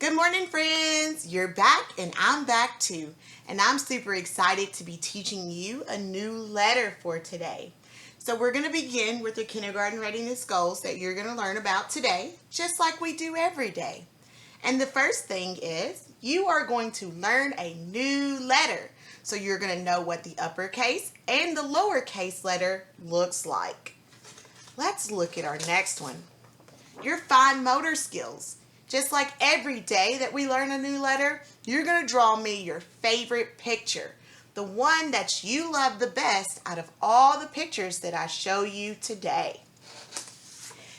Good morning, friends. You're back, and I'm back too. And I'm super excited to be teaching you a new letter for today. So, we're going to begin with the kindergarten readiness goals that you're going to learn about today, just like we do every day. And the first thing is you are going to learn a new letter. So, you're going to know what the uppercase and the lowercase letter looks like. Let's look at our next one. Your fine motor skills. Just like every day that we learn a new letter, you're going to draw me your favorite picture, the one that you love the best out of all the pictures that I show you today.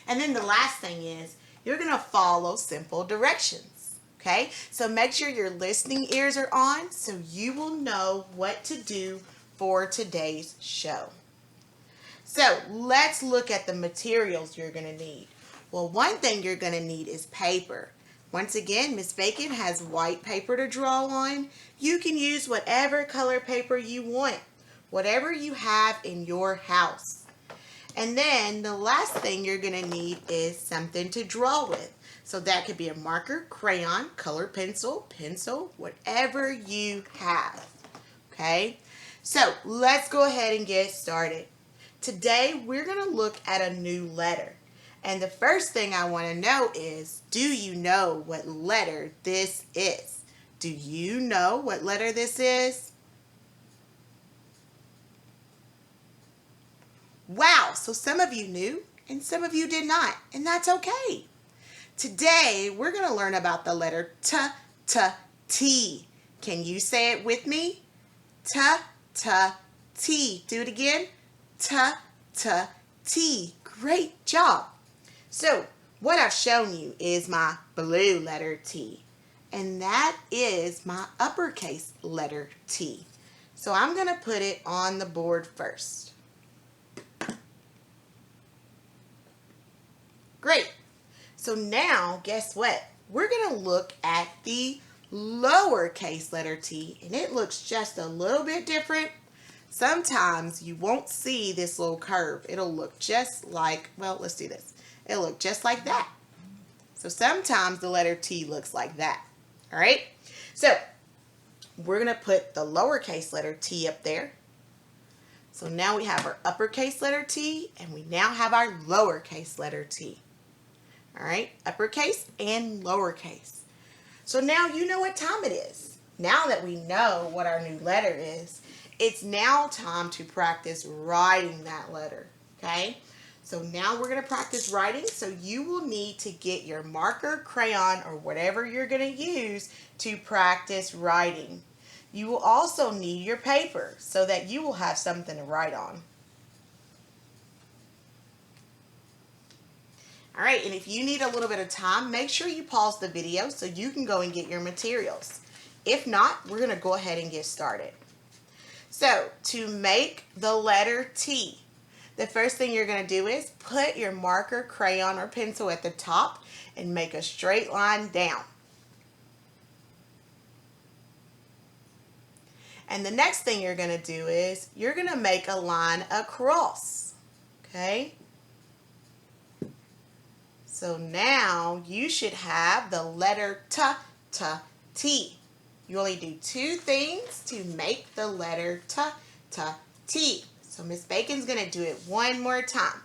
And then the last thing is you're going to follow simple directions. Okay, so make sure your listening ears are on so you will know what to do for today's show. So let's look at the materials you're going to need. Well, one thing you're going to need is paper. Once again, Miss Bacon has white paper to draw on. You can use whatever color paper you want, whatever you have in your house. And then the last thing you're going to need is something to draw with. So that could be a marker, crayon, colored pencil, whatever you have. Okay? So let's go ahead and get started. Today we're going to look at a new letter. And the first thing I want to know is, do you know what letter this is? Do you know what letter this is? Wow, so some of you knew and some of you did not, and that's okay. Today we're going to learn about the letter T. Can you say it with me? T. Do it again. T. Great job. So, what I've shown you is my blue letter T, and that is my uppercase letter T. So, I'm going to put it on the board first. Great. So, now, guess what? We're going to look at the lowercase letter T, and it looks just a little bit different. Sometimes you won't see this little curve. It'll look just like, well, let's do this. It'll look just like that. So sometimes the letter T looks like that. All right? So we're going to put the lowercase letter T up there. So now we have our uppercase letter T, and we now have our lowercase letter T. All right? Uppercase and lowercase. So now you know what time it is. Now that we know what our new letter is, it's now time to practice writing that letter. Okay? So now we're going to practice writing, so you will need to get your marker, crayon, or whatever you're going to use to practice writing. You will also need your paper so that you will have something to write on. All right, and if you need a little bit of time, make sure you pause the video so you can go and get your materials. If not, we're going to go ahead and get started. So, to make the letter T, the first thing you're going to do is put your marker, crayon, or pencil at the top and make a straight line down. And the next thing you're going to do is you're going to make a line across. Okay? So now you should have the letter T. You only do two things to make the letter T. So Miss Bacon's going to do it one more time.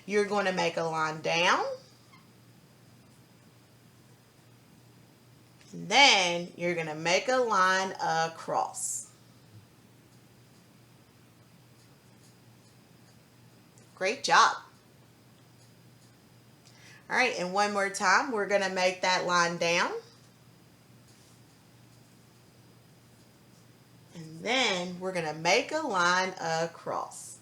You're going to make a line down. And then you're going to make a line across. Great job. All right, and one more time, we're going to make that line down. And then we're going to make a line across.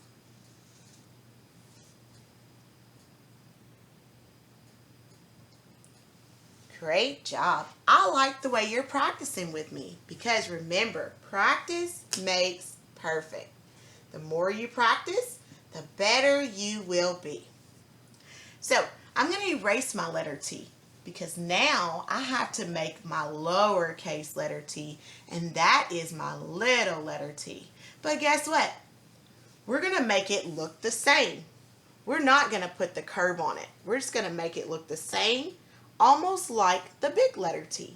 Great job. I like the way you're practicing with me because remember, practice makes perfect. The more you practice, the better you will be. So I'm going to erase my letter T because now I have to make my lowercase letter T, and that is my little letter T. But guess what? We're going to make it look the same. We're not going to put the curve on it. We're just going to make it look the same almost like the big letter T.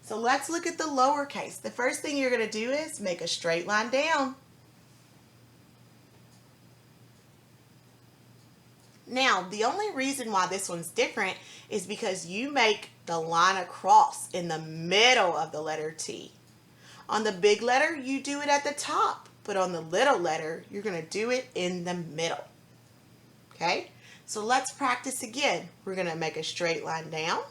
So let's look at the lowercase. The first thing you're going to do is make a straight line down. Now, the only reason why this one's different is because you make the line across in the middle of the letter T. On the big letter, you do it at the top, but on the little letter, you're going to do it in the middle. Okay? So let's practice again. We're going to make a straight line down.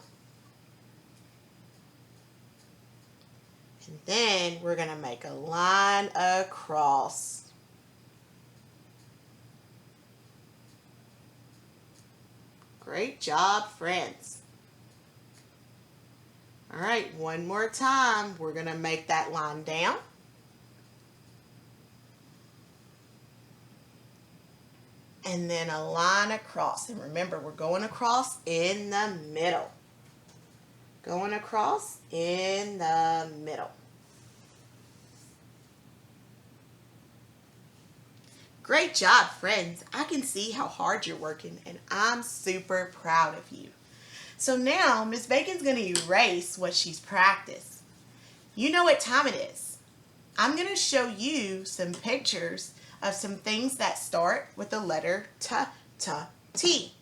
And then we're going to make a line across. Great job, friends. All right, one more time. We're going to make that line down. And then a line across. And remember, we're going across in the middle. Going across in the middle. Great job, friends. I can see how hard you're working, and I'm super proud of you. So now, Miss Bacon's going to erase what she's practiced. You know what time it is. I'm going to show you some pictures of some things that start with the letter T.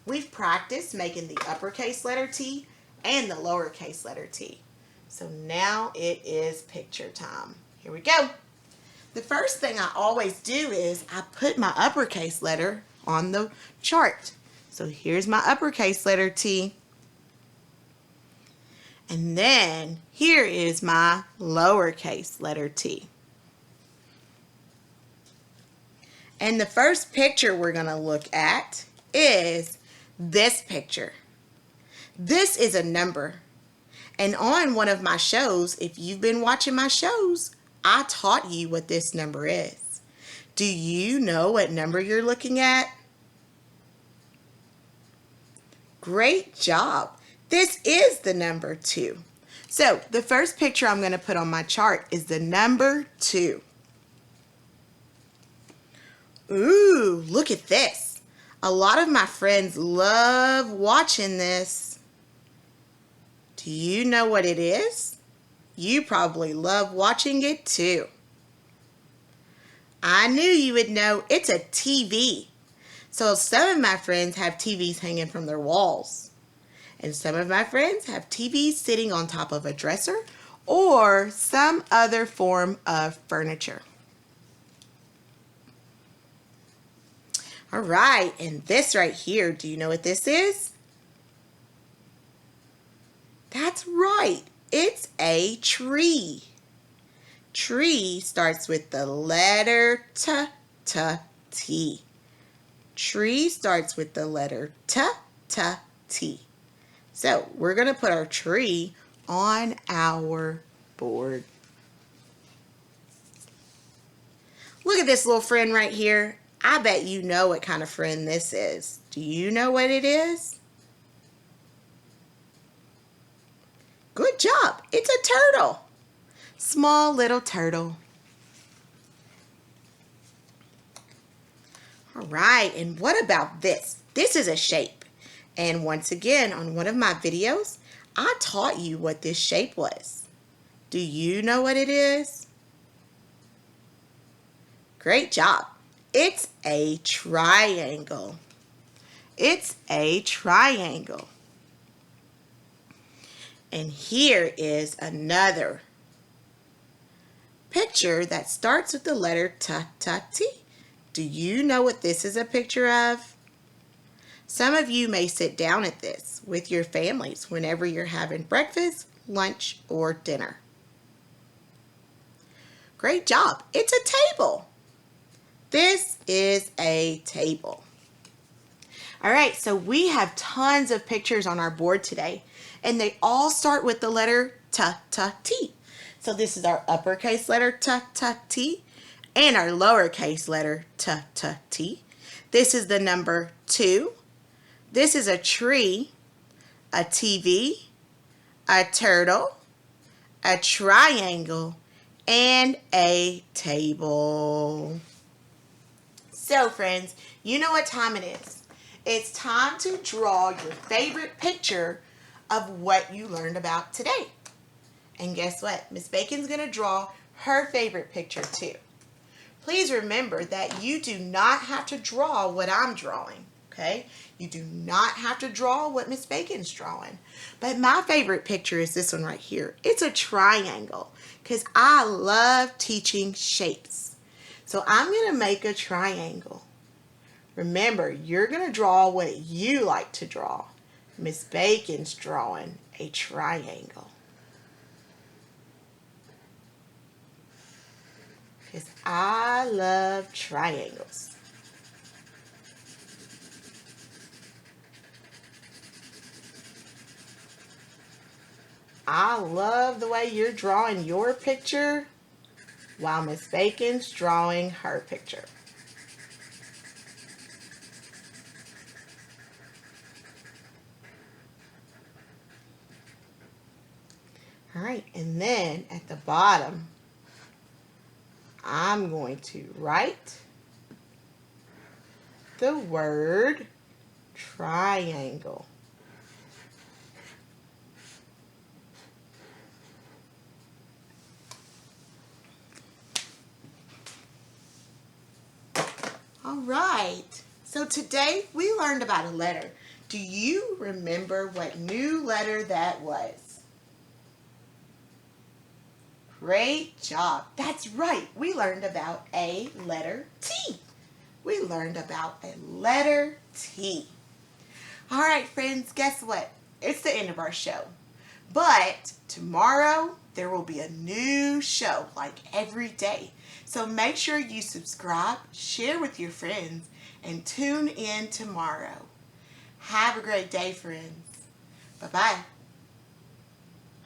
We've practiced making the uppercase letter T and the lowercase letter T. So now it is picture time. Here we go. The first thing I always do is I put my uppercase letter on the chart. So here's my uppercase letter T. And then here is my lowercase letter T. And the first picture we're going to look at is this picture. This is a number. And on one of my shows, if you've been watching my shows, I taught you what this number is. Do you know what number you're looking at? Great job. This is the number 2. So the first picture I'm going to put on my chart is the number 2. Ooh, look at this. A lot of my friends love watching this. Do you know what it is? You probably love watching it too. I knew you would know. It's a TV. So some of my friends have TVs hanging from their walls. And some of my friends have TVs sitting on top of a dresser or some other form of furniture. All right, and this right here, do you know what this is? That's right. It's a tree. Tree starts with the letter T. Tree starts with the letter T. So we're going to put our tree on our board. Look at this little friend right here. I bet you know what kind of friend this is. Do you know what it is? Good job. It's a turtle. Small little turtle. All right, and what about this? This is a shape. And once again, on one of my videos, I taught you what this shape was. Do you know what it is? Great job. It's a triangle. It's a triangle. And here is another picture that starts with the letter T. Do you know what this is a picture of? Some of you may sit down at this with your families whenever you're having breakfast, lunch, or dinner. Great job. It's a table. This is a table. All right, so we have tons of pictures on our board today, and they all start with the letter T. So this is our uppercase letter T and our lowercase letter T. This is the number 2. This is a tree, a TV, a turtle, a triangle, and a table. So friends, you know what time it is. it's time to draw your favorite picture of what you learned about today. And guess what? Miss Bacon's going to draw her favorite picture too. Please remember that you do not have to draw what I'm drawing, okay? You do not have to draw what Miss Bacon's drawing. But my favorite picture is this one right here. It's a triangle because I love teaching shapes. So I'm going to make a triangle. Remember, you're going to draw what you like to draw. Miss Bacon's drawing a triangle. Because I love triangles. I love the way you're drawing your picture while Miss Bacon's drawing her picture. All right, and then at the bottom, I'm going to write the word triangle. All right, so today we learned about a letter. Do you remember what new letter that was? Great job. That's right. We learned about a letter T. We learned about a letter T. All right, friends, guess what? It's the end of our show. But tomorrow, there will be a new show like every day. So make sure you subscribe, share with your friends, and tune in tomorrow. Have a great day, friends. Bye-bye.